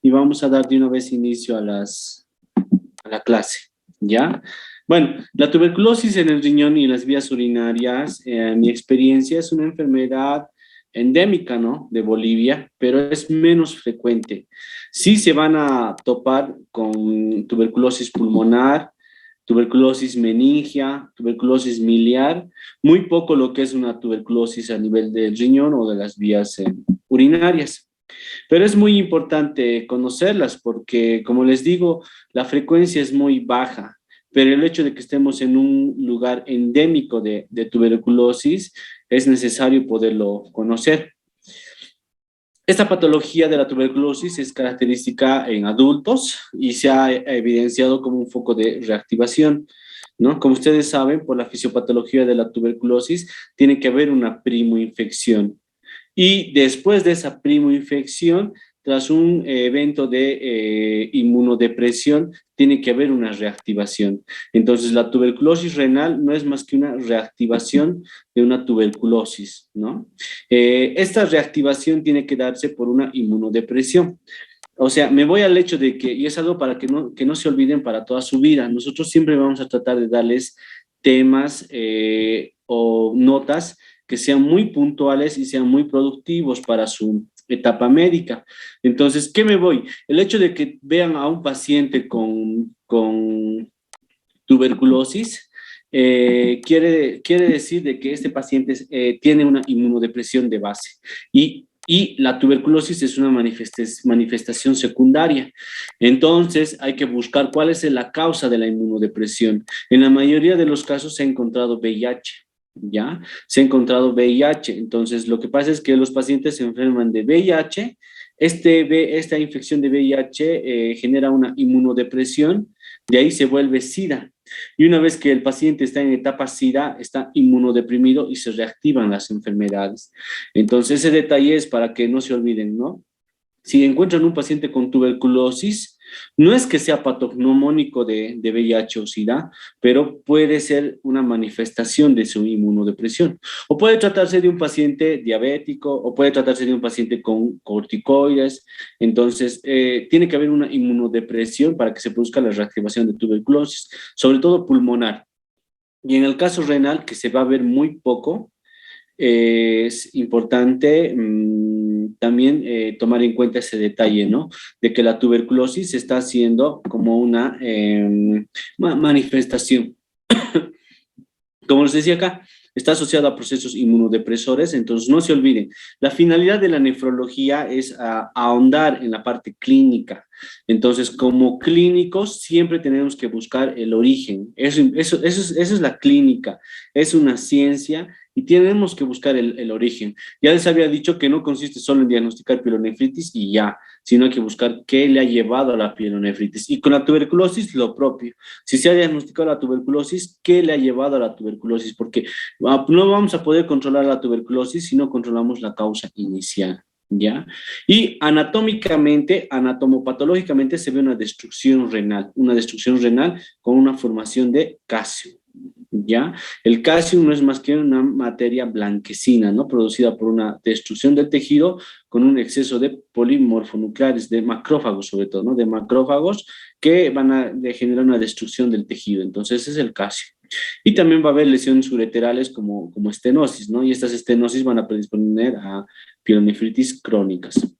y vamos a dar de una vez inicio a la clase, ¿ya? Bueno, la tuberculosis en el riñón y en las vías urinarias, en mi experiencia, es una enfermedad endémica, ¿no? De Bolivia, pero es menos frecuente. Sí se van a topar con tuberculosis pulmonar, tuberculosis meningia, tuberculosis miliar, muy poco lo que es una tuberculosis a nivel del riñón o de las vías urinarias. Pero es muy importante conocerlas porque, como les digo, la frecuencia es muy baja, pero el hecho de que estemos en un lugar endémico de tuberculosis es necesario poderlo conocer. Esta patología de la tuberculosis es característica en adultos y se ha evidenciado como un foco de reactivación, ¿no? Como ustedes saben, por la fisiopatología de la tuberculosis, tiene que haber una primoinfección. Y después de esa primoinfección, tras un evento de inmunodepresión, tiene que haber una reactivación. Entonces, la tuberculosis renal no es más que una reactivación de una tuberculosis, ¿no? Esta reactivación tiene que darse por una inmunodepresión. O sea, me voy al hecho de que, y es algo para que no se olviden para toda su vida, nosotros siempre vamos a tratar de darles temas o notas que sean muy puntuales y sean muy productivos para su etapa médica. Entonces, ¿qué me voy? El hecho de que vean a un paciente con tuberculosis quiere decir de que este paciente tiene una inmunodepresión de base y la tuberculosis es una manifestación secundaria. Entonces hay que buscar cuál es la causa de la inmunodepresión. En la mayoría de los casos se ha encontrado VIH. ¿Ya? Se ha encontrado VIH. Entonces, lo que pasa es que los pacientes se enferman de VIH. Esta infección de VIH genera una inmunodepresión, de ahí se vuelve SIDA. Y una vez que el paciente está en etapa SIDA, está inmunodeprimido y se reactivan las enfermedades. Entonces, ese detalle es para que no se olviden, ¿no? Si encuentran un paciente con tuberculosis, no es que sea patognomónico de VIH o SIDA, pero puede ser una manifestación de su inmunodepresión. O puede tratarse de un paciente diabético, o puede tratarse de un paciente con corticoides. Entonces, tiene que haber una inmunodepresión para que se produzca la reactivación de tuberculosis, sobre todo pulmonar. Y en el caso renal, que se va a ver muy poco, es importante también tomar en cuenta ese detalle, ¿no? De que la tuberculosis está haciendo como una manifestación. Como les decía acá, está asociado a procesos inmunodepresores, entonces no se olviden, la finalidad de la nefrología es ahondar en la parte clínica. Entonces, como clínicos, siempre tenemos que buscar el origen. Eso es la clínica, es una ciencia y tenemos que buscar el origen. Ya les había dicho que no consiste solo en diagnosticar pielonefritis y ya, sino hay que buscar qué le ha llevado a la pielonefritis. Y con la tuberculosis, lo propio. Si se ha diagnosticado la tuberculosis, ¿qué le ha llevado a la tuberculosis? Porque no vamos a poder controlar la tuberculosis si no controlamos la causa inicial, ¿ya? Y anatómicamente, anatomopatológicamente se ve una destrucción renal con una formación de calcio, ¿ya? El calcio no es más que una materia blanquecina, ¿no? Producida por una destrucción del tejido con un exceso de polimorfonucleares, de macrófagos sobre todo, ¿no? De macrófagos que van a generar una destrucción del tejido. Entonces, ese es el calcio. Y también va a haber lesiones ureterales como estenosis, ¿no? Y estas estenosis van a predisponer a pielonefritis crónicas.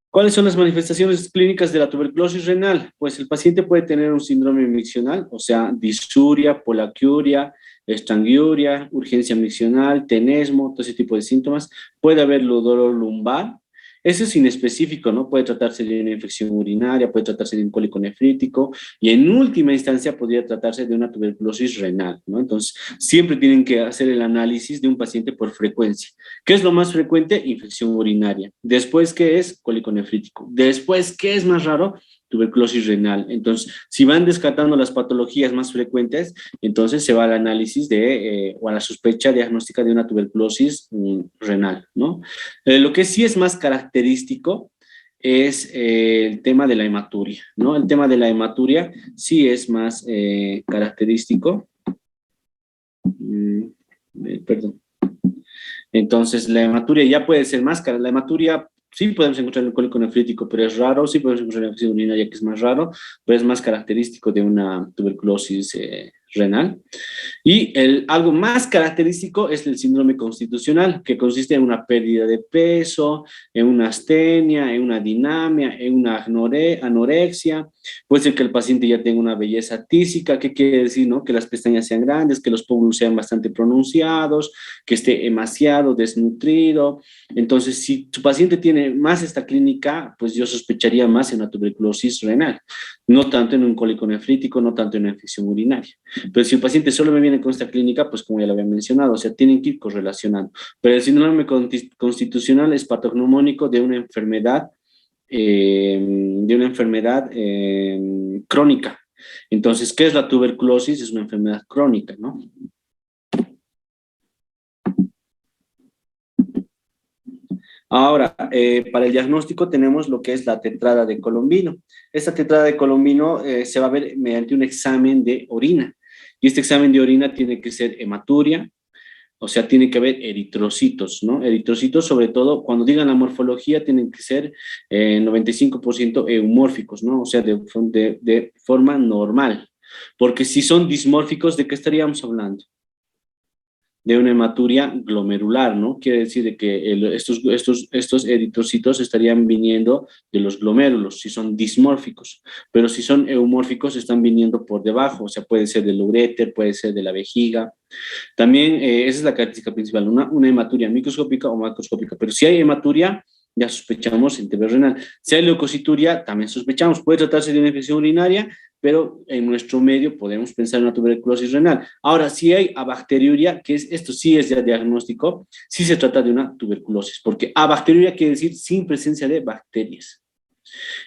¿Cuáles son las manifestaciones clínicas de la tuberculosis renal? Pues el paciente puede tener un síndrome miccional, o sea, disuria, polaquiuria, estranguria, urgencia miccional, tenesmo, todo ese tipo de síntomas. Puede haber dolor lumbar. Eso es inespecífico, ¿no? Puede tratarse de una infección urinaria, puede tratarse de un cólico nefrítico y en última instancia podría tratarse de una tuberculosis renal, ¿no? Entonces, siempre tienen que hacer el análisis de un paciente por frecuencia. ¿Qué es lo más frecuente? Infección urinaria. Después, ¿qué es? Cólico nefrítico. Después, ¿qué es más raro? Tuberculosis renal. Entonces, si van descartando las patologías más frecuentes, entonces se va al análisis o a la sospecha diagnóstica de una tuberculosis renal, ¿no? Lo que sí es más característico es el tema de la hematuria, ¿no? El tema de la hematuria sí es más característico. Perdón. Entonces, la hematuria ya puede ser más cara. La hematuria sí podemos encontrar en el cólico nefrítico, pero es raro. Sí podemos encontrar en la infección urinaria, que es más raro, pero es más característico de una tuberculosis renal. Y algo más característico es el síndrome constitucional, que consiste en una pérdida de peso, en una astenia, en una dinamia, en una anorexia. Puede ser que el paciente ya tenga una belleza tísica. ¿Qué quiere decir? ¿No? Que las pestañas sean grandes, que los pómulos sean bastante pronunciados, que esté demasiado desnutrido. Entonces, si tu paciente tiene más esta clínica, pues yo sospecharía más en una tuberculosis renal, no tanto en un cólico nefrítico, no tanto en una infección urinaria. Pero si el paciente solo me viene con esta clínica, pues como ya lo había mencionado, o sea, tienen que ir correlacionando. Pero el síndrome constitucional es patognomónico de una enfermedad crónica. Entonces, ¿qué es la tuberculosis? Es una enfermedad crónica, ¿no? Ahora, para el diagnóstico tenemos lo que es la tetrada de Colombino. Esta tetrada de Colombino se va a ver mediante un examen de orina. Y este examen de orina tiene que ser hematuria, o sea, tiene que haber eritrocitos, ¿no? Eritrocitos, sobre todo, cuando digan la morfología, tienen que ser 95% eumórficos, ¿no? O sea, de forma normal. Porque si son dismórficos, ¿de qué estaríamos hablando? De una hematuria glomerular, ¿no? Quiere decir de que estos eritrocitos estarían viniendo de los glomérulos, si son dismórficos, pero si son eumórficos están viniendo por debajo, o sea, puede ser del uréter, puede ser de la vejiga. También esa es la característica principal, una hematuria microscópica o macroscópica, pero si hay hematuria, ya sospechamos en TB renal. Si hay leucocituria, también sospechamos. Puede tratarse de una infección urinaria, pero en nuestro medio podemos pensar en una tuberculosis renal. Ahora, si hay abacteriuria, que es, esto sí es ya diagnóstico, sí se trata de una tuberculosis, porque abacteriuria quiere decir sin presencia de bacterias.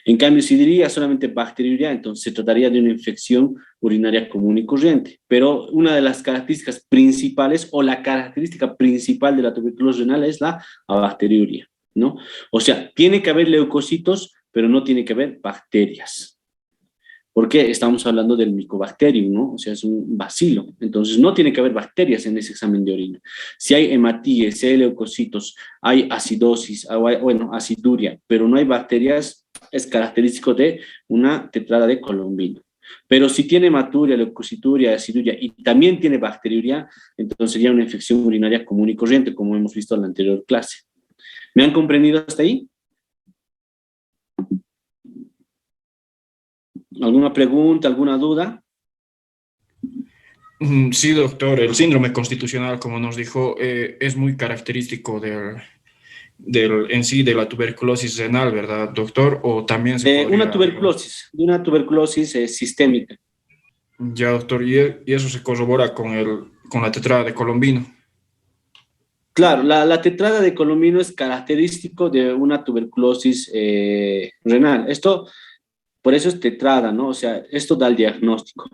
En cambio, si diría solamente bacteriuria, entonces se trataría de una infección urinaria común y corriente. Pero una de las características principales o la característica principal de la tuberculosis renal es la abacteriuria, ¿no? O sea, tiene que haber leucocitos, pero no tiene que haber bacterias. Porque estamos hablando del Mycobacterium, ¿no? O sea, es un bacilo. Entonces, no tiene que haber bacterias en ese examen de orina. Si hay hematíes, si hay leucocitos, hay acidosis, bueno, aciduria, pero no hay bacterias, es característico de una tetrada de Colombino. Pero si tiene hematuria, leucocituria, aciduria y también tiene bacteriuria, entonces sería una infección urinaria común y corriente, como hemos visto en la anterior clase. ¿Me han comprendido hasta ahí? ¿Alguna pregunta, alguna duda? Sí, doctor, el síndrome constitucional, como nos dijo, es muy característico en sí de la tuberculosis renal, ¿verdad, doctor? O también se podría... De una tuberculosis sistémica. Ya, doctor, y eso se corrobora con la tetrada de Colombino. Claro, la tetrada de Colombino es característico de una tuberculosis renal. Esto, por eso es tetrada, ¿no? O sea, esto da el diagnóstico.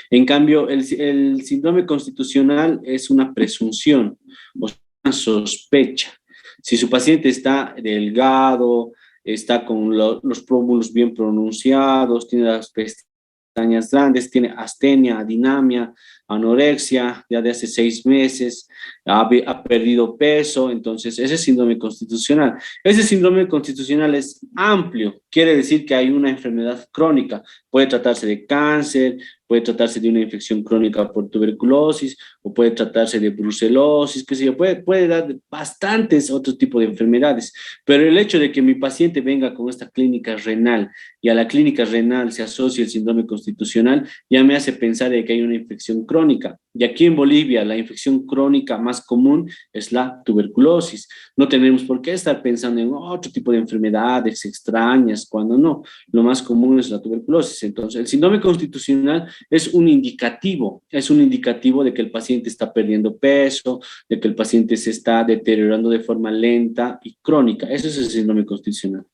En cambio, el síndrome constitucional es una presunción, o sea, una sospecha. Si su paciente está delgado, está con los pómulos bien pronunciados, tiene las pestañas grandes, tiene astenia, adinamia, anorexia, ya de hace 6 meses, ha perdido peso, entonces ese síndrome constitucional. Ese síndrome constitucional es amplio, quiere decir que hay una enfermedad crónica, puede tratarse de cáncer, puede tratarse de una infección crónica por tuberculosis, o puede tratarse de brucelosis, qué sé yo, puede dar bastantes otros tipos de enfermedades, pero el hecho de que mi paciente venga con esta clínica renal y a la clínica renal se asocia el síndrome constitucional, ya me hace pensar de que hay una infección crónica. Y aquí en Bolivia la infección crónica más común es la tuberculosis. No tenemos por qué estar pensando en otro tipo de enfermedades extrañas cuando no. Lo más común es la tuberculosis. Entonces, el síndrome constitucional es un indicativo de que el paciente está perdiendo peso, de que el paciente se está deteriorando de forma lenta y crónica. Ese es el síndrome constitucional.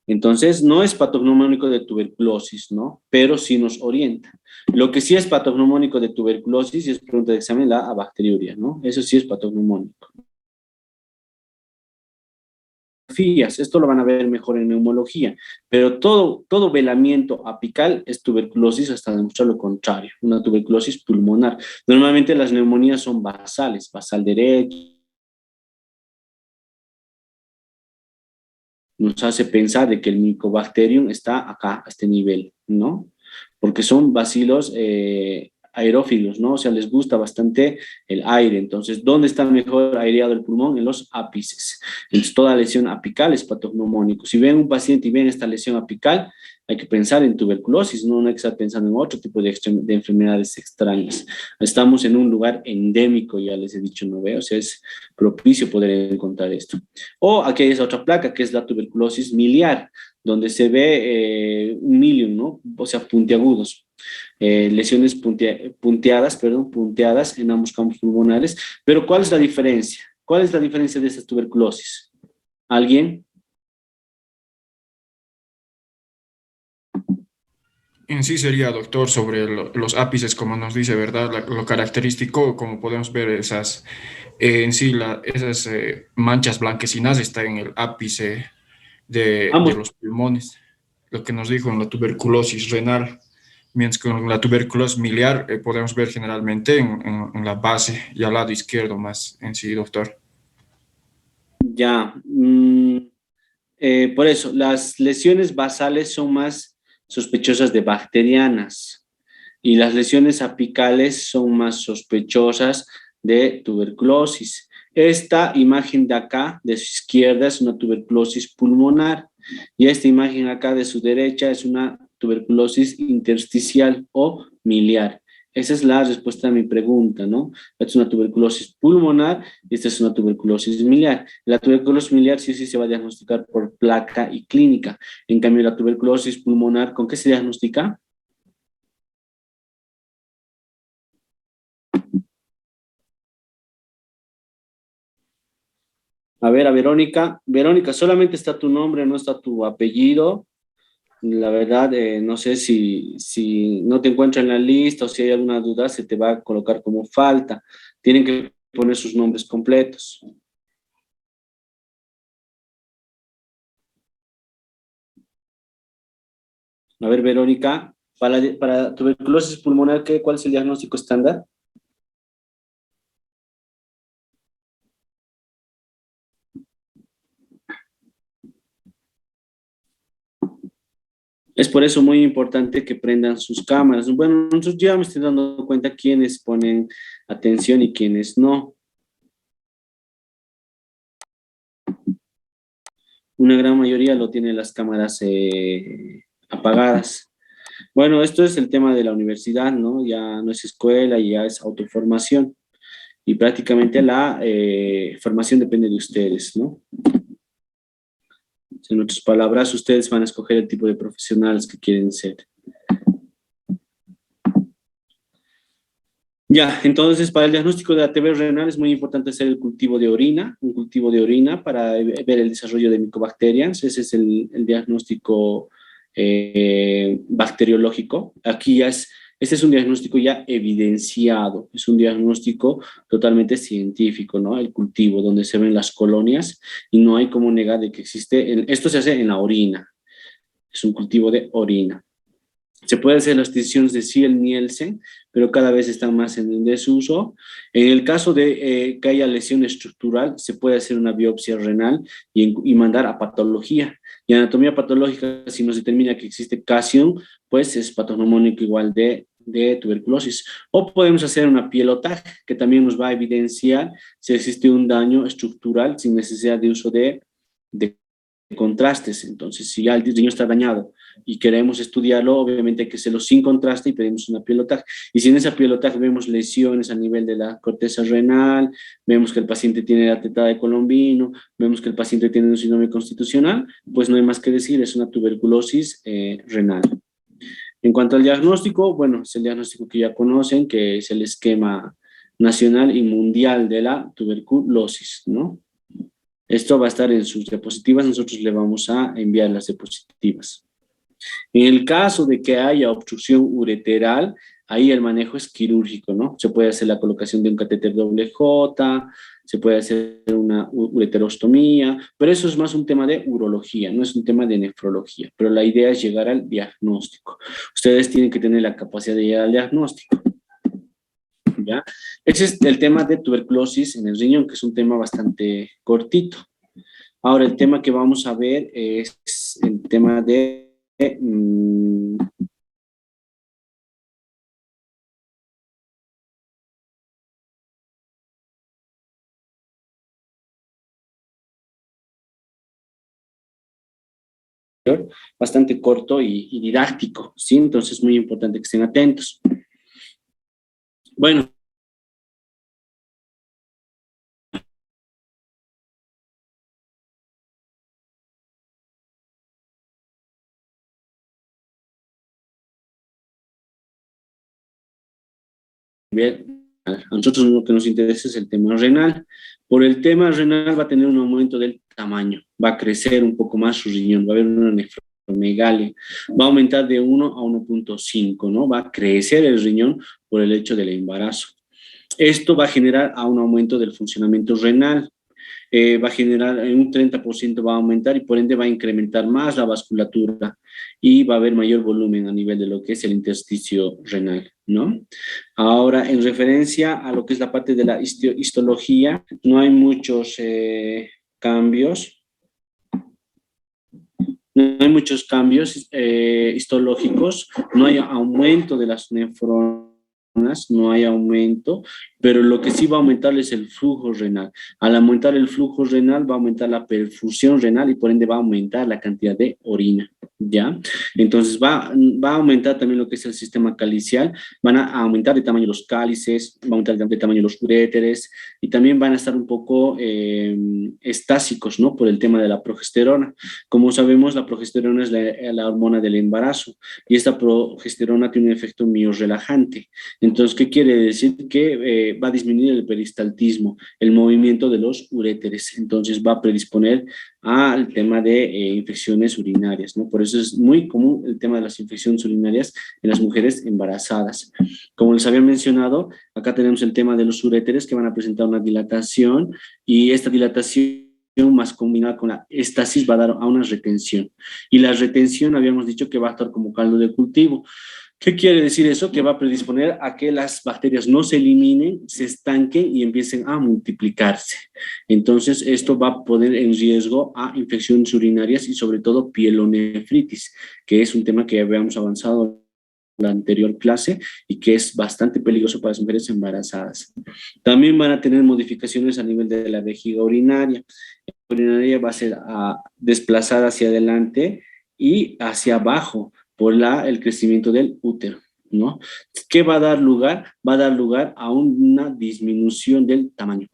Entonces, no es patognomónico de tuberculosis, ¿no? Pero sí nos orienta. Lo que sí es patognomónico de tuberculosis, y es pregunta de examen, la bacteriuria, ¿no? Eso sí es patognomónico. radiografías. Esto lo van a ver mejor en neumología, pero todo velamiento apical es tuberculosis hasta demostrar lo contrario, una tuberculosis pulmonar. Normalmente las neumonías son basales, basal derecho, nos hace pensar de que el Mycobacterium está acá, a este nivel, ¿no? Porque son bacilos aerófilos, ¿no? O sea, les gusta bastante el aire. Entonces, ¿dónde está mejor aireado el pulmón? En los ápices. Entonces, toda lesión apical es patognomónico. Si ven un paciente y ven esta lesión apical, hay que pensar en tuberculosis, no hay que estar pensando en otro tipo de enfermedades extrañas. Estamos en un lugar endémico, ya les he dicho, no veo, o sea, es propicio poder encontrar esto. O aquí hay esa otra placa, que es la tuberculosis miliar, donde se ve un milium, ¿no? O sea, puntiagudos. Lesiones punteadas en ambos campos pulmonares. Pero ¿cuál es la diferencia? ¿Cuál es la diferencia de esta tuberculosis? ¿Alguien? En sí sería, doctor, sobre los ápices, como nos dice, ¿verdad? Lo característico, como podemos ver, esas, esas manchas blanquecinas están en el ápice de Ambos. los pulmones, lo que nos dijo en la tuberculosis renal, mientras que en la tuberculosis miliar podemos ver generalmente en la base y al lado izquierdo más en sí, doctor. Ya. Por eso, las lesiones basales son más sospechosas de bacterianas y las lesiones apicales son más sospechosas de tuberculosis. Esta imagen de acá, de su izquierda, es una tuberculosis pulmonar y esta imagen acá de su derecha es una tuberculosis intersticial o miliar. Esa es la respuesta a mi pregunta, ¿no? Esta es una tuberculosis pulmonar y esta es una tuberculosis miliar. La tuberculosis miliar sí o sí se va a diagnosticar por placa y clínica. En cambio, la tuberculosis pulmonar, ¿con qué se diagnostica? A ver, a Verónica. Verónica, solamente está tu nombre, no está tu apellido. La verdad, no sé si no te encuentras en la lista o si hay alguna duda, se te va a colocar como falta. Tienen que poner sus nombres completos. A ver, Verónica, para tuberculosis pulmonar, ¿cuál es el diagnóstico estándar? Es por eso muy importante que prendan sus cámaras. Bueno, nosotros ya me estoy dando cuenta quiénes ponen atención y quiénes no. Una gran mayoría lo tiene las cámaras apagadas. Bueno, esto es el tema de la universidad, ¿no? Ya no es escuela, ya es autoformación. Y prácticamente la formación depende de ustedes, ¿no? En otras palabras, ustedes van a escoger el tipo de profesionales que quieren ser. Ya, entonces para el diagnóstico de ATV renal es muy importante hacer el cultivo de orina, un cultivo de orina para ver el desarrollo de micobacterias. Ese es el diagnóstico bacteriológico. Aquí ya este es un diagnóstico ya evidenciado, es un diagnóstico totalmente científico, ¿no? El cultivo, donde se ven las colonias y no hay como negar de que existe, esto se hace en la orina, es un cultivo de orina. Se puede hacer las decisiones de Ziel-Nielsen, pero cada vez están más en desuso. En el caso de que haya lesión estructural, se puede hacer una biopsia renal y mandar a patología. Y anatomía patológica, si nos determina que existe casión, pues es patognomónico igual de tuberculosis. O podemos hacer una pielotaje, que también nos va a evidenciar si existe un daño estructural sin necesidad de uso de contrastes. Entonces, si ya el riñón está dañado y queremos estudiarlo, obviamente hay que hacerlo sin contraste y pedimos una pielotaje. Y si en esa pielotaje vemos lesiones a nivel de la corteza renal, vemos que el paciente tiene la tetada de Colombino, vemos que el paciente tiene un síndrome constitucional, pues no hay más que decir, es una tuberculosis renal. En cuanto al diagnóstico, bueno, es el diagnóstico que ya conocen, que es el esquema nacional y mundial de la tuberculosis, ¿no? Esto va a estar en sus diapositivas, nosotros le vamos a enviar las diapositivas. En el caso de que haya obstrucción ureteral, ahí el manejo es quirúrgico, ¿no? Se puede hacer la colocación de un catéter doble J, se puede hacer una ureterostomía, pero eso es más un tema de urología, no es un tema de nefrología, pero la idea es llegar al diagnóstico. Ustedes tienen que tener la capacidad de llegar al diagnóstico, ¿ya? Ese es el tema de tuberculosis en el riñón, que es un tema bastante cortito. Ahora, el tema que vamos a ver es el tema de bastante corto y didáctico, ¿sí? Entonces es muy importante que estén atentos. Bueno, bien, a nosotros lo que nos interesa es el tema renal. Por el tema renal va a tener un aumento del tamaño, va a crecer un poco más su riñón, va a haber una nefromegalia, va a aumentar de 1 a 1.5, ¿no? Va a crecer el riñón por el hecho del embarazo. Esto va a generar a un aumento del funcionamiento renal, va a generar un 30% va a aumentar y por ende va a incrementar más la vasculatura y va a haber mayor volumen a nivel de lo que es el intersticio renal, ¿no? Ahora, en referencia a lo que es la parte de la histología, no hay muchos cambios. No hay muchos cambios histológicos, no hay aumento de las nefronas, no hay aumento, pero lo que sí va a aumentar es el flujo renal. Al aumentar el flujo renal va a aumentar la perfusión renal y por ende va a aumentar la cantidad de orina, ¿ya? Entonces va a aumentar también lo que es el sistema calicial, van a aumentar de tamaño los cálices, va a aumentar de tamaño los uréteres y también van a estar un poco estásicos, ¿no? Por el tema de la progesterona. Como sabemos, la progesterona es la hormona del embarazo y esta progesterona tiene un efecto miorrelajante. Entonces, ¿qué quiere decir? Que va a disminuir el peristaltismo, el movimiento de los uréteres. Entonces, va a predisponer al tema de infecciones urinarias, ¿no? Por eso es muy común el tema de las infecciones urinarias en las mujeres embarazadas. Como les había mencionado, acá tenemos el tema de los uréteres que van a presentar una dilatación y esta dilatación más combinada con la estasis va a dar a una retención. Y la retención habíamos dicho que va a estar como caldo de cultivo. ¿Qué quiere decir eso? Que va a predisponer a que las bacterias no se eliminen, se estanquen y empiecen a multiplicarse. Entonces, esto va a poner en riesgo a infecciones urinarias y sobre todo pielonefritis, que es un tema que habíamos avanzado en la anterior clase y que es bastante peligroso para las mujeres embarazadas. También van a tener modificaciones a nivel de la vejiga urinaria. La urinaria va a ser desplazada hacia adelante y hacia abajo por el crecimiento del útero, ¿no? ¿Qué va a dar lugar? Va a dar lugar a una disminución del tamaño.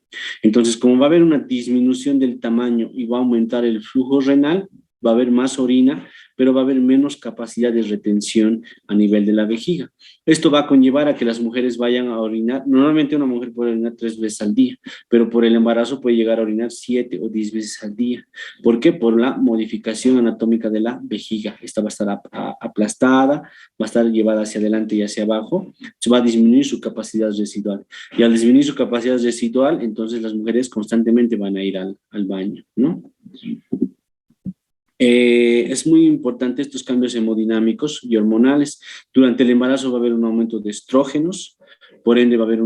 Entonces, como va a haber una disminución del tamaño y va a aumentar el flujo renal, va a haber más orina, pero va a haber menos capacidad de retención a nivel de la vejiga. Esto va a conllevar a que las mujeres vayan a orinar. Normalmente una mujer puede orinar 3 veces al día, pero por el embarazo puede llegar a orinar 7 o 10 veces al día. ¿Por qué? Por la modificación anatómica de la vejiga. Esta va a estar aplastada, va a estar llevada hacia adelante y hacia abajo. Se va a disminuir su capacidad residual. Y al disminuir su capacidad residual, entonces las mujeres constantemente van a ir al baño, ¿no? Es muy importante estos cambios hemodinámicos y hormonales. Durante el embarazo va a haber un aumento de estrógenos, por ende va a haber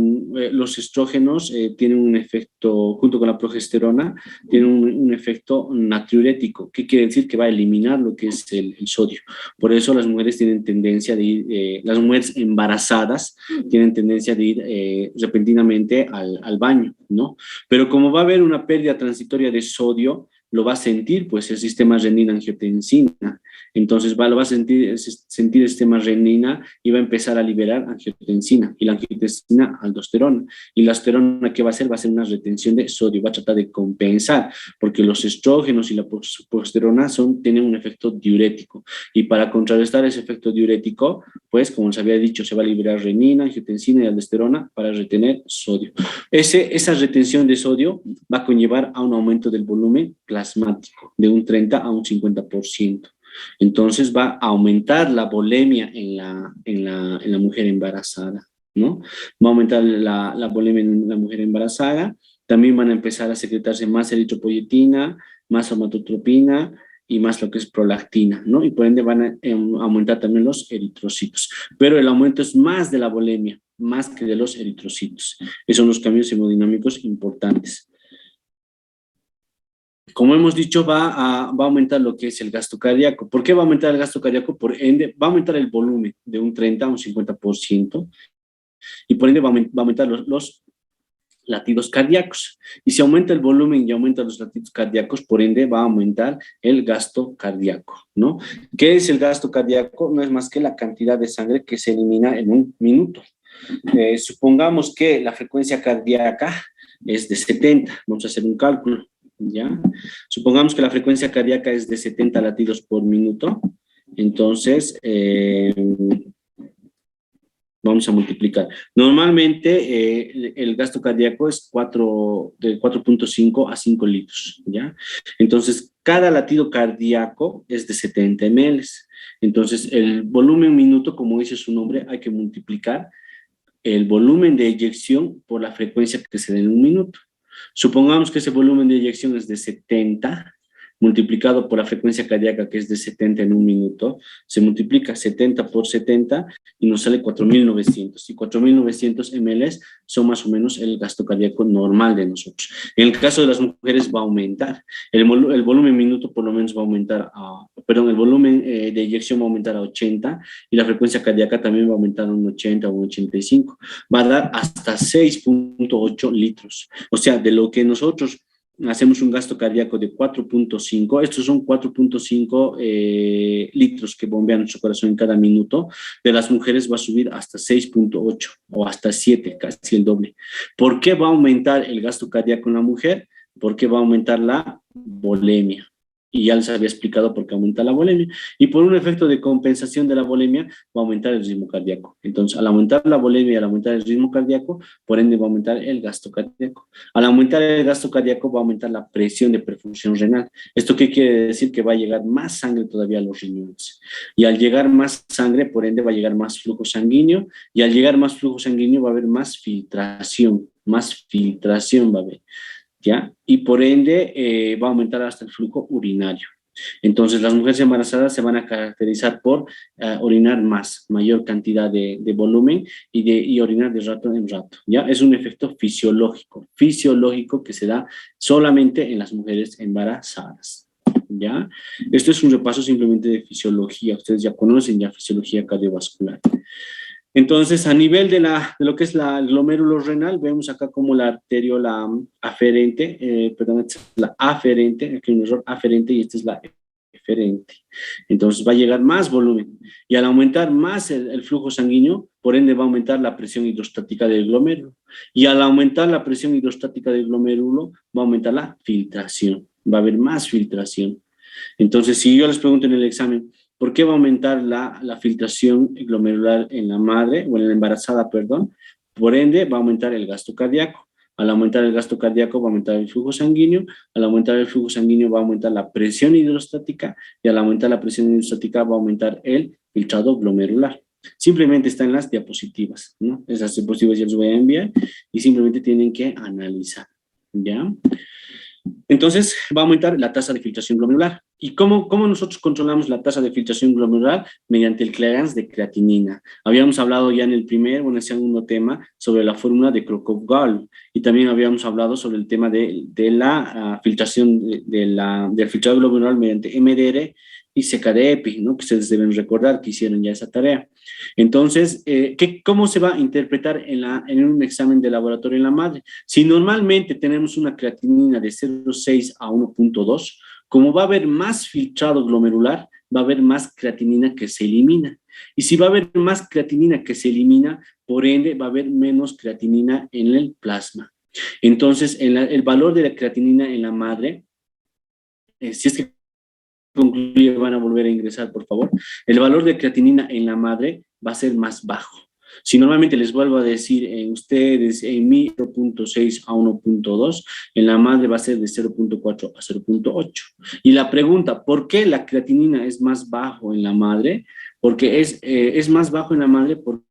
los estrógenos tienen un efecto, junto con la progesterona, tienen un efecto natriurético. ¿Qué quiere decir? Que va a eliminar lo que es el sodio. Por eso las mujeres tienen tendencia de ir, las mujeres embarazadas tienen tendencia de ir repentinamente al baño, ¿no? Pero como va a haber una pérdida transitoria de sodio, lo va a sentir pues el sistema renina-angiotensina. Entonces lo va a sentir el sistema renina y va a empezar a liberar angiotensina y la angiotensina aldosterona. Y la aldosterona, ¿qué va a hacer? Va a ser una retención de sodio, va a tratar de compensar porque los estrógenos y la progesterona tienen un efecto diurético y para contrarrestar ese efecto diurético, pues como les había dicho, se va a liberar renina, angiotensina y aldosterona para retener sodio. Esa retención de sodio va a conllevar a un aumento del volumen plasmático de un 30 a un 50%. Entonces va a aumentar la bulimia en la mujer embarazada, ¿no? Va a aumentar la bulimia en la mujer embarazada. También van a empezar a secretarse más eritropoyetina, más somatotropina y más lo que es prolactina, ¿no? Y por ende van a aumentar también los eritrocitos. Pero el aumento es más de la bulimia, más que de los eritrocitos. Esos son los cambios hemodinámicos importantes. Como hemos dicho, va a aumentar lo que es el gasto cardíaco. ¿Por qué va a aumentar el gasto cardíaco? Por ende, va a aumentar el volumen de un 30 a un 50% y por ende va a aumentar los latidos cardíacos. Y si aumenta el volumen y aumenta los latidos cardíacos, por ende va a aumentar el gasto cardíaco, ¿no? ¿Qué es el gasto cardíaco? No es más que la cantidad de sangre que se elimina en un minuto. Supongamos que la frecuencia cardíaca es de 70, vamos a hacer un cálculo, ¿ya? Supongamos que la frecuencia cardíaca es de 70 latidos por minuto, entonces vamos a multiplicar. Normalmente el gasto cardíaco es de 4.5 a 5 litros, ¿ya? Entonces, cada latido cardíaco es de 70 ml. Entonces, el volumen minuto, como dice su nombre, hay que multiplicar el volumen de eyección por la frecuencia que se da en un minuto. Supongamos que ese volumen de eyección es de 70, multiplicado por la frecuencia cardíaca que es de 70 en un minuto, se multiplica 70 por 70 y nos sale 4.900. Y 4.900 ml son más o menos el gasto cardíaco normal de nosotros. En el caso de las mujeres va a aumentar. El volumen minuto por lo menos va a aumentar el volumen de eyección va a aumentar a 80 y la frecuencia cardíaca también va a aumentar a un 80 o un 85. Va a dar hasta 6.8 litros. O sea, de lo que nosotros hacemos un gasto cardíaco de 4.5, estos son 4.5 litros que bombea nuestro corazón en cada minuto, de las mujeres va a subir hasta 6.8 o hasta 7, casi el doble. ¿Por qué va a aumentar el gasto cardíaco en la mujer? Porque va a aumentar la bulimia. Y ya les había explicado por qué aumenta la bulimia. Y por un efecto de compensación de la bulimia, va a aumentar el ritmo cardíaco. Entonces, al aumentar la bulimia y al aumentar el ritmo cardíaco, por ende va a aumentar el gasto cardíaco. Al aumentar el gasto cardíaco, va a aumentar la presión de perfusión renal. ¿Esto qué quiere decir? Que va a llegar más sangre todavía a los riñones. Y al llegar más sangre, por ende va a llegar más flujo sanguíneo. Y al llegar más flujo sanguíneo, va a haber más filtración va a haber. ¿Ya? Y por ende va a aumentar hasta el flujo urinario. Entonces, las mujeres embarazadas se van a caracterizar por orinar mayor cantidad de volumen y orinar de rato en rato, ¿ya? Es un efecto fisiológico que se da solamente en las mujeres embarazadas, ¿ya? Esto es un repaso simplemente de fisiología, ustedes ya conocen ya fisiología cardiovascular. Entonces, a nivel de lo que es el glomérulo renal, vemos acá como la arteriola aferente, esta es la aferente, aquí hay un error, aferente, y esta es la eferente. Entonces, va a llegar más volumen, y al aumentar más el flujo sanguíneo, por ende va a aumentar la presión hidrostática del glomérulo, y al aumentar la presión hidrostática del glomérulo, va a aumentar la filtración, va a haber más filtración. Entonces, si yo les pregunto en el examen, ¿por qué va a aumentar la filtración glomerular en la madre, o en la embarazada, perdón? Por ende, va a aumentar el gasto cardíaco. Al aumentar el gasto cardíaco, va a aumentar el flujo sanguíneo. Al aumentar el flujo sanguíneo, va a aumentar la presión hidrostática. Y al aumentar la presión hidrostática, va a aumentar el filtrado glomerular. Simplemente está en las diapositivas, ¿no? Esas diapositivas ya les voy a enviar y simplemente tienen que analizar, ¿ya? Entonces, va a aumentar la tasa de filtración glomerular. ¿Y cómo nosotros controlamos la tasa de filtración glomerular? Mediante el clearance de creatinina. Habíamos hablado ya en el el segundo tema sobre la fórmula de Crocop-Gall, y también habíamos hablado sobre el tema de la filtración del filtrado glomerular mediante MDR y CKD-EPI, ¿no? Que ustedes deben recordar que hicieron ya esa tarea. Entonces, ¿cómo se va a interpretar en un examen de laboratorio en la madre? Si normalmente tenemos una creatinina de 0,6 a 1,2, como va a haber más filtrado glomerular, va a haber más creatinina que se elimina. Y si va a haber más creatinina que se elimina, por ende va a haber menos creatinina en el plasma. Entonces, el valor de la creatinina en la madre, si es que concluye, van a volver a ingresar, por favor. El valor de creatinina en la madre va a ser más bajo. Si normalmente les vuelvo a decir en ustedes, en mí 0.6 a 1.2, en la madre va a ser de 0.4 a 0.8. Y la pregunta, ¿por qué la creatinina es más bajo en la madre? Porque es más bajo en la madre porque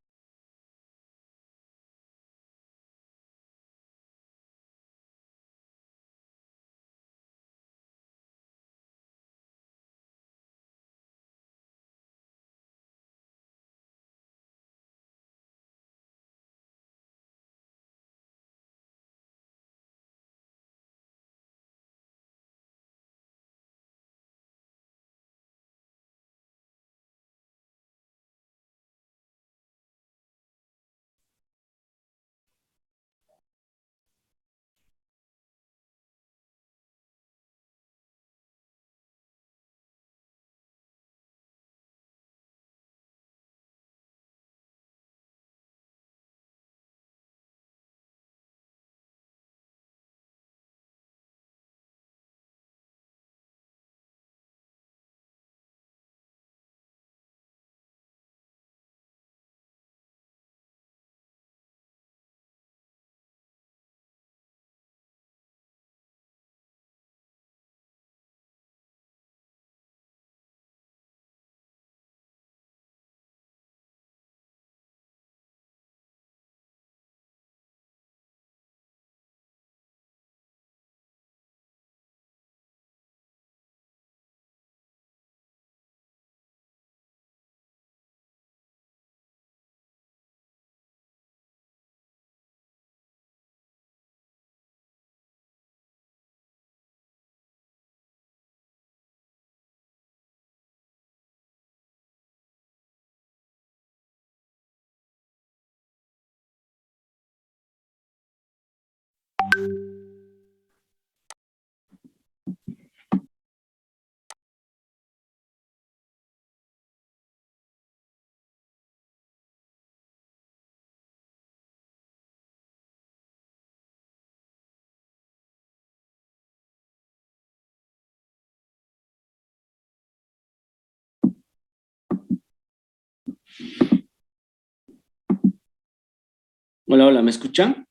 hola, hola, ¿me escuchan?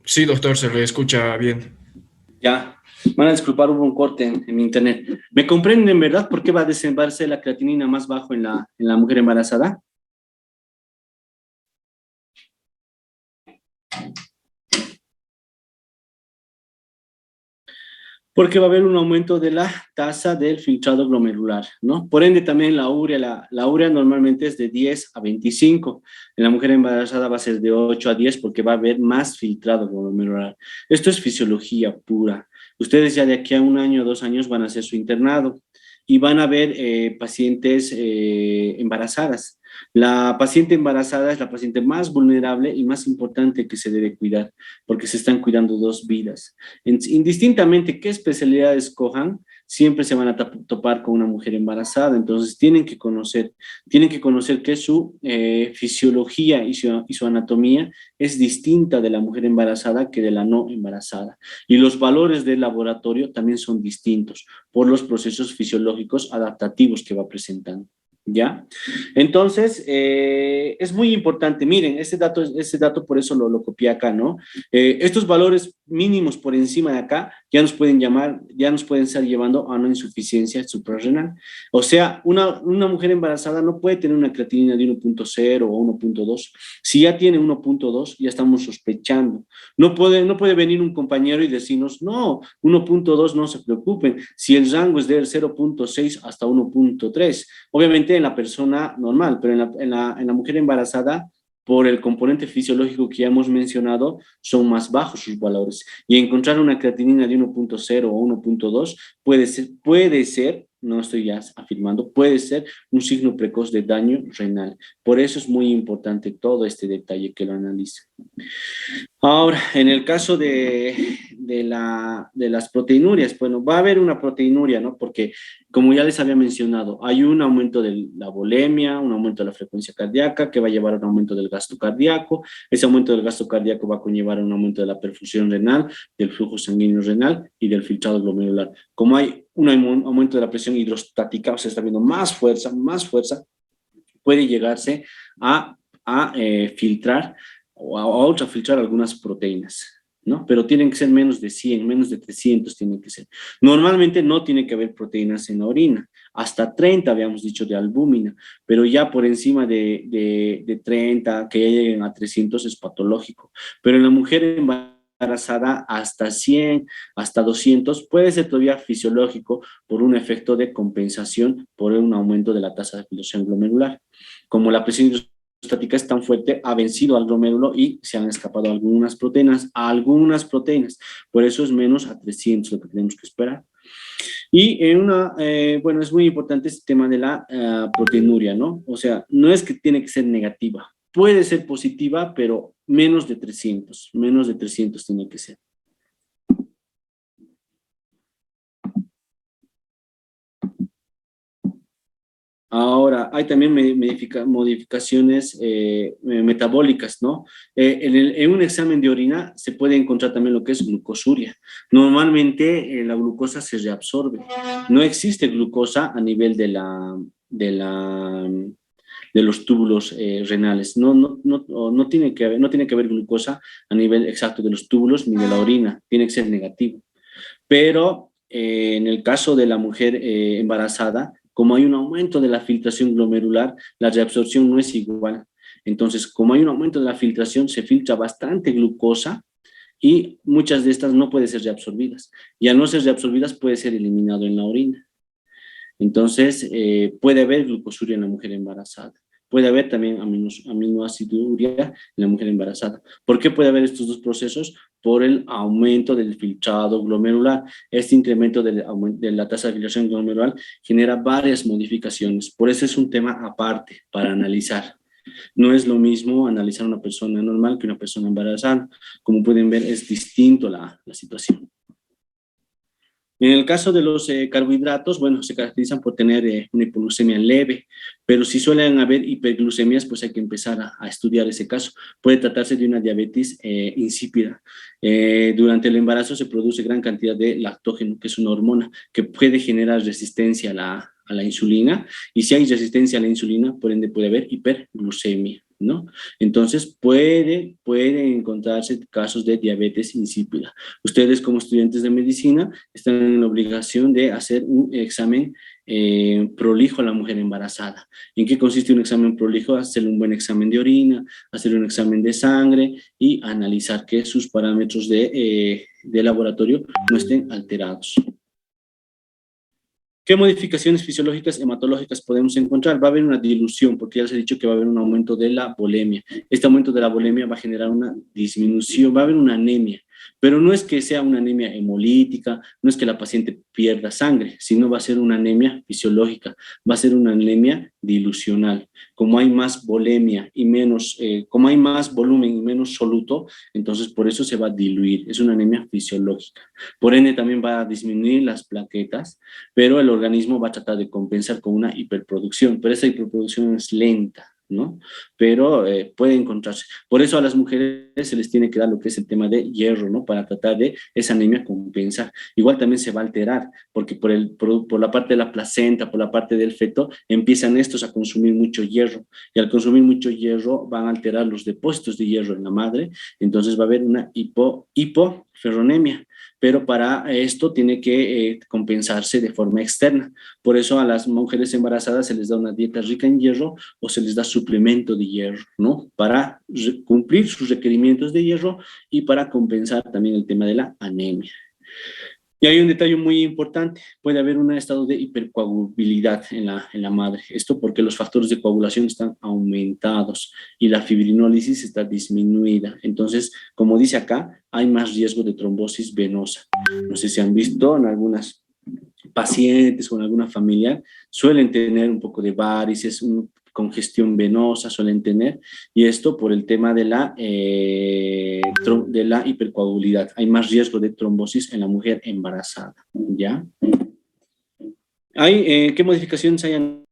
Sí, doctor, se le escucha bien. Ya, van a disculpar, hubo un corte en mi internet. ¿Me comprenden, verdad, por qué va a desembarse la creatinina más bajo en la mujer embarazada? Porque va a haber un aumento de la tasa del filtrado glomerular, ¿no? Por ende, también la urea normalmente es de 10 a 25. En la mujer embarazada va a ser de 8 a 10 porque va a haber más filtrado glomerular. Esto es fisiología pura. Ustedes ya de aquí a un año o 2 años van a hacer su internado y van a ver pacientes embarazadas. La paciente embarazada es la paciente más vulnerable y más importante que se debe cuidar, porque se están cuidando dos vidas. Indistintamente qué especialidad escojan, siempre se van a topar con una mujer embarazada, entonces tienen que conocer que su fisiología y su anatomía es distinta de la mujer embarazada que de la no embarazada. Y los valores del laboratorio también son distintos por los procesos fisiológicos adaptativos que va presentando. ¿Ya? Entonces, es muy importante, miren, ese dato por eso lo copié acá, ¿no? Estos valores mínimos por encima de acá ya nos pueden estar llevando a una insuficiencia suprarrenal. O sea, una mujer embarazada no puede tener una creatinina de 1.0 o 1.2. Si ya tiene 1.2, ya estamos sospechando. No puede venir un compañero y decirnos, no, 1.2 no se preocupen, si el rango es del 0.6 hasta 1.3. Obviamente en la persona normal, pero en la mujer embarazada, por el componente fisiológico que ya hemos mencionado, son más bajos sus valores. Y encontrar una creatinina de 1.0 o 1.2 puede ser, no estoy ya afirmando, puede ser un signo precoz de daño renal. Por eso es muy importante todo este detalle que lo analice. Ahora, en el caso de las proteinurias. Bueno, va a haber una proteinuria, ¿no? Porque, como ya les había mencionado, hay un aumento de la volemia, un aumento de la frecuencia cardíaca, que va a llevar a un aumento del gasto cardíaco. Ese aumento del gasto cardíaco va a conllevar a un aumento de la perfusión renal, del flujo sanguíneo renal y del filtrado glomerular. Como hay un aumento de la presión hidrostática, o sea, está viendo más fuerza, puede llegarse a filtrar o a ultrafiltrar algunas proteínas, ¿no? Pero tienen que ser menos de 100, menos de 300 tienen que ser. Normalmente no tiene que haber proteínas en la orina, hasta 30 habíamos dicho de albúmina, pero ya por encima de 30, que ya lleguen a 300 es patológico. Pero en la mujer embarazada hasta 100, hasta 200 puede ser todavía fisiológico por un efecto de compensación por un aumento de la tasa de filtración glomerular. Como la presión hidrostática es tan fuerte, ha vencido al glomérulo y se han escapado algunas proteínas. Por eso es menos a 300 lo que tenemos que esperar. Y bueno, es muy importante este tema de la proteinuria, ¿no? O sea, no es que tiene que ser negativa, puede ser positiva, pero menos de 300 tiene que ser. Ahora, hay también modificaciones metabólicas, ¿no? En un examen de orina se puede encontrar también lo que es glucosuria. Normalmente la glucosa se reabsorbe. No existe glucosa a nivel de los túbulos renales. No tiene que haber glucosa a nivel exacto de los túbulos ni de la orina. Tiene que ser negativo. Pero en el caso de la mujer embarazada, como hay un aumento de la filtración glomerular, la reabsorción no es igual. Entonces, como hay un aumento de la filtración, se filtra bastante glucosa y muchas de estas no pueden ser reabsorbidas. Y al no ser reabsorbidas, puede ser eliminado en la orina. Entonces, puede haber glucosuria en la mujer embarazada. Puede haber también aminoaciduria en la mujer embarazada. ¿Por qué puede haber estos dos procesos? Por el aumento del filtrado glomerular. Este incremento de la tasa de filtración glomerular genera varias modificaciones. Por eso es un tema aparte para analizar. No es lo mismo analizar a una persona normal que una persona embarazada. Como pueden ver, es distinto la situación. En el caso de los carbohidratos, bueno, se caracterizan por tener una hipoglucemia leve, pero si suelen haber hiperglucemias, pues hay que empezar a estudiar ese caso. Puede tratarse de una diabetes insípida. Durante el embarazo se produce gran cantidad de lactógeno, que es una hormona que puede generar resistencia a la insulina, y si hay resistencia a la insulina, por ende puede haber hiperglucemia, ¿no? Entonces puede encontrarse casos de diabetes insípida. Ustedes como estudiantes de medicina están en la obligación de hacer un examen prolijo a la mujer embarazada. ¿En qué consiste un examen prolijo? Hacerle un buen examen de orina, hacer un examen de sangre y analizar que sus parámetros de laboratorio no estén alterados. ¿Qué modificaciones fisiológicas hematológicas podemos encontrar? Va a haber una dilución, porque ya les he dicho que va a haber un aumento de la volemia. Este aumento de la volemia va a generar una disminución, va a haber una anemia, pero no es que sea una anemia hemolítica, no es que la paciente pierda sangre, sino va a ser una anemia fisiológica, va a ser una anemia dilucional. Como hay más volemia y menos, como hay más volumen y menos soluto, entonces por eso se va a diluir, es una anemia fisiológica. Por ende también va a disminuir las plaquetas, pero el organismo va a tratar de compensar con una hiperproducción, pero esa hiperproducción es lenta, ¿no? Pero puede encontrarse. Por eso a las mujeres se les tiene que dar lo que es el tema de hierro, ¿no? Para tratar de esa anemia compensar. Igual también se va a alterar, porque por la parte de la placenta, por la parte del feto, empiezan estos a consumir mucho hierro, y al consumir mucho hierro van a alterar los depósitos de hierro en la madre, entonces va a haber una hipoferronemia. Pero para esto tiene que compensarse de forma externa. Por eso a las mujeres embarazadas se les da una dieta rica en hierro o se les da suplemento de hierro, ¿no? Para cumplir sus requerimientos de hierro y para compensar también el tema de la anemia. Y hay un detalle muy importante, puede haber un estado de hipercoagulabilidad en la madre. Esto porque los factores de coagulación están aumentados y la fibrinólisis está disminuida. Entonces, como dice acá, hay más riesgo de trombosis venosa. No sé si han visto en algunas pacientes o en alguna familiar, suelen tener un poco de varices, congestión venosa suelen tener, y esto por el tema de de la hipercoagulidad. Hay más riesgo de trombosis en la mujer embarazada, ¿ya? ¿Qué modificaciones hay?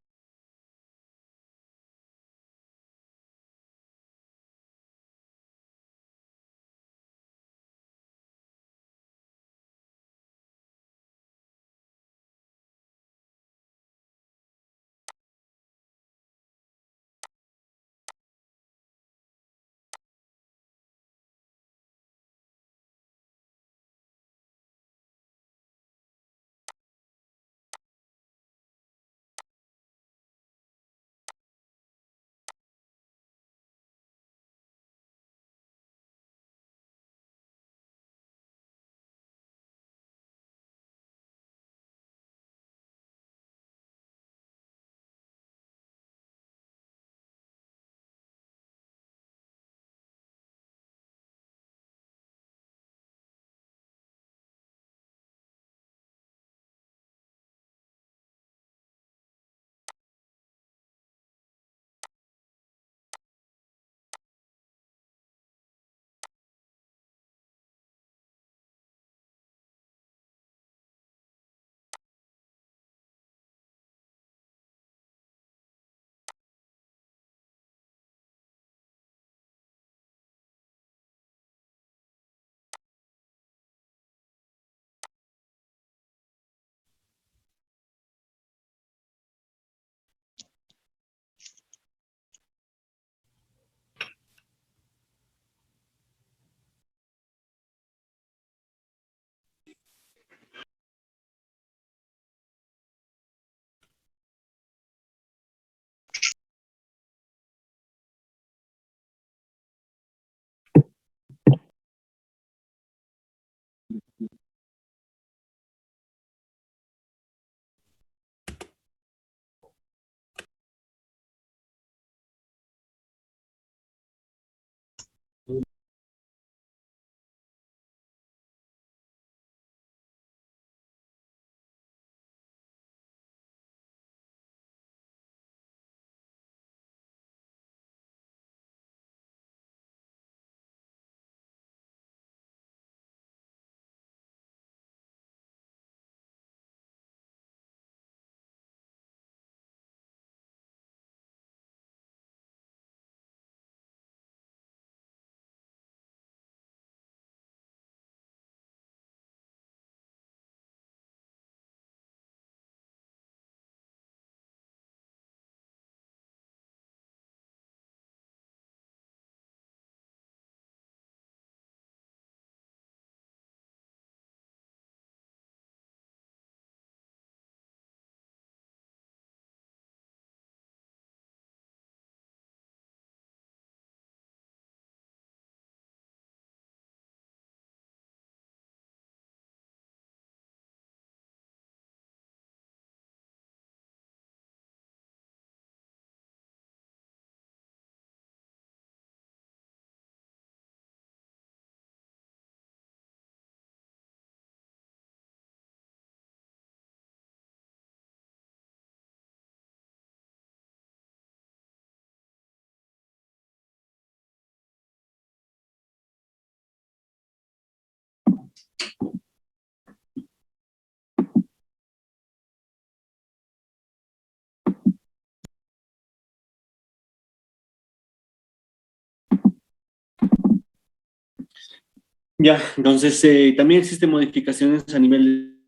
Ya, entonces también existen modificaciones a nivel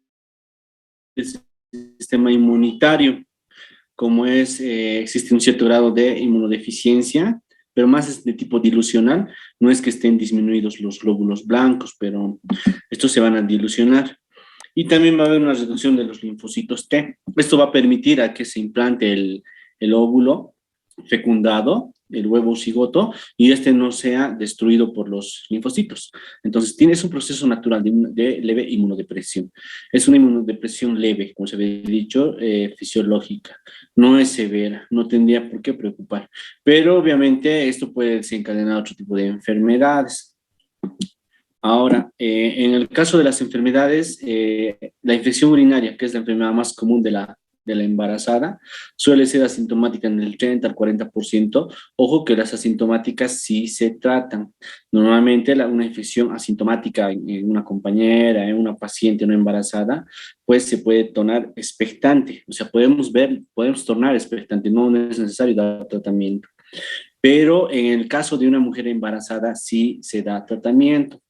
del sistema inmunitario, como existe un cierto grado de inmunodeficiencia, pero más es de tipo dilucional, no es que estén disminuidos los glóbulos blancos, pero estos se van a dilucionar. Y también va a haber una reducción de los linfocitos T. Esto va a permitir a que se implante el óvulo fecundado, el huevo cigoto, y este no sea destruido por los linfocitos. Entonces, es un proceso natural de leve inmunodepresión. Es una inmunodepresión leve, como se había dicho, fisiológica. No es severa, no tendría por qué preocupar. Pero obviamente esto puede desencadenar otro tipo de enfermedades. Ahora, en el caso de las enfermedades, la infección urinaria, que es la enfermedad más común de de la embarazada suele ser asintomática en el 30 al 40%. Ojo que las asintomáticas sí se tratan. Normalmente una infección asintomática en una compañera, en una paciente no embarazada, pues se puede tornar expectante. O sea, podemos tornar expectante, no es necesario dar tratamiento. Pero en el caso de una mujer embarazada sí se da tratamiento,